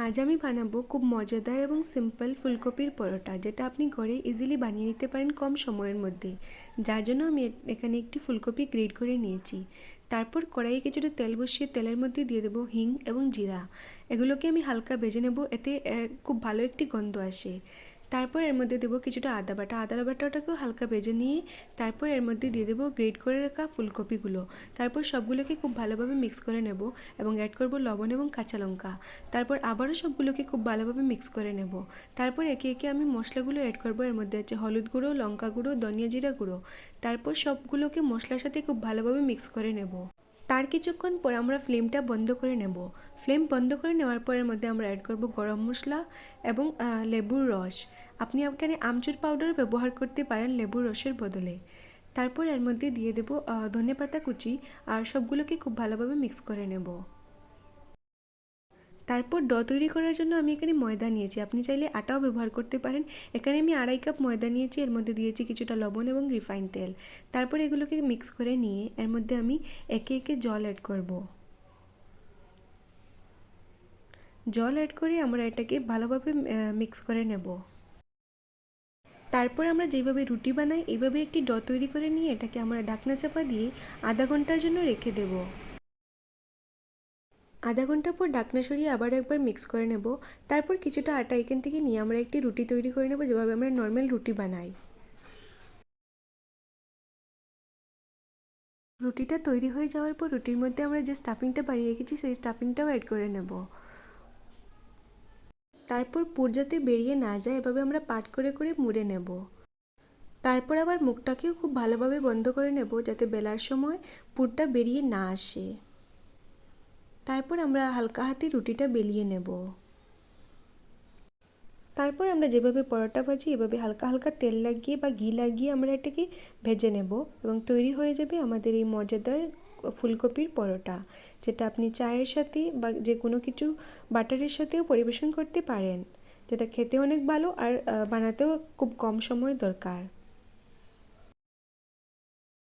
আজ আমি বানাবো খুব মজাদার এবং সিম্পল ফুলকপির পরোটা, যেটা আপনি ঘরে ইজিলি বানিয়ে নিতে পারেন কম সময়ের মধ্যে। যার জন্য আমি এখানে একটি ফুলকপি গ্রেট করে নিয়েছি। তারপর কড়াইয়ে কিছুটা তেল বসিয়ে তেলের মধ্যে দিয়ে দেবো হিং এবং জিরা। এগুলোকে আমি হালকা ভেজে নেব, এতে খুব ভালো একটি গন্ধ আসে। তারপর এর মধ্যে দেবো কিছুটা আদা বাটা। আদা বাটাটাকেও হালকা ভেজে নিয়ে তারপর এর মধ্যে দিয়ে দেবো গ্রেট করে রাখা ফুলকপিগুলো। তারপর সবগুলোকে খুব ভালোভাবে মিক্স করে নেব এবং অ্যাড করব লবণ এবং কাঁচা লঙ্কা। তারপর আবারও সবগুলোকে খুব ভালোভাবে মিক্স করে নেব। তারপর একে একে আমি মশলাগুলো অ্যাড করব। এর মধ্যে আছে হলুদ গুঁড়ো, লঙ্কা গুঁড়ো, ধনিয়া জিরা গুঁড়ো। তারপর সবগুলোকে মশলার সাথে খুব ভালোভাবে মিক্স করে নেব। তার কিছুক্ষণ পর আমরা ফ্লেমটা বন্ধ করে নেব। ফ্লেম বন্ধ করে নেওয়ার পর এর মধ্যে আমরা অ্যাড করব গরম মশলা এবং লেবুর রস। আপনি এখানে আমচুর পাউডার ব্যবহার করতে পারেন লেবুর রসের বদলে। তারপর এর মধ্যে দিয়ে দেব ধনেপাতা কুচি আর সবগুলোকে খুব ভালোভাবে মিক্স করে নেব। তারপর তৈরি করার জন্য আমি এখানে ময়দা নিয়েছি, আপনি চাইলে আটাও ব্যবহার করতে পারেন। এখানে আমি 2.5 কাপ ময়দা নিয়েছি, এর মধ্যে দিয়েছি কিছুটা লবণ এবং রিফাইন তেল। তারপর এগুলোকে মিক্স করে নিয়ে এর মধ্যে আমি একে একে জল অ্যাড করব। জল অ্যাড করে আমরা এটাকে ভালোভাবে মিক্স করে নেব। তারপর আমরা যেভাবে রুটি বানাই এইভাবে একটি তৈরি করে নিয়ে এটাকে আমরা ঢাকনা চাপা দিয়ে আধা ঘন্টার জন্য রেখে দেব। আধা ঘন্টা পর ঢাকনা সরিয়ে আবার একবার মিক্স করে নেব। তারপর কিছুটা আটা এখান থেকে নিয়ে আমরা একটি রুটি তৈরি করে নেব, যেভাবে আমরা নর্মাল রুটি বানাই। রুটিটা তৈরি হয়ে যাওয়ার পর রুটির মধ্যে আমরা যে স্টাফিংটা বানিয়ে রেখেছি সেই স্টাফিংটাও অ্যাড করে নেব। তারপর পুর যাতে বেরিয়ে না যায় এভাবে আমরা পাট করে করে মুড়ে নেব। তারপর আবার মুখটাকেও খুব ভালোভাবে বন্ধ করে নেব, যাতে বেলার সময় পুরটা বেরিয়ে না আসে। তারপর আমরা হালকা হাতে রুটিটা বেলিয়ে নেব। তারপর আমরা যেভাবে পরোটা ভাজি এভাবে হালকা হালকা তেল লাগিয়ে বা ঘি লাগিয়ে আমরা এটাকে ভেজে নেব এবং তৈরি হয়ে যাবে আমাদের এই মজাদার ফুলকপির পরোটা, যেটা আপনি চায়ের সাথে বা যে কোনো কিছু বাটারের সাথেও পরিবেশন করতে পারেন, যেটা খেতে অনেক ভালো আর বানাতেও খুব কম সময় দরকার।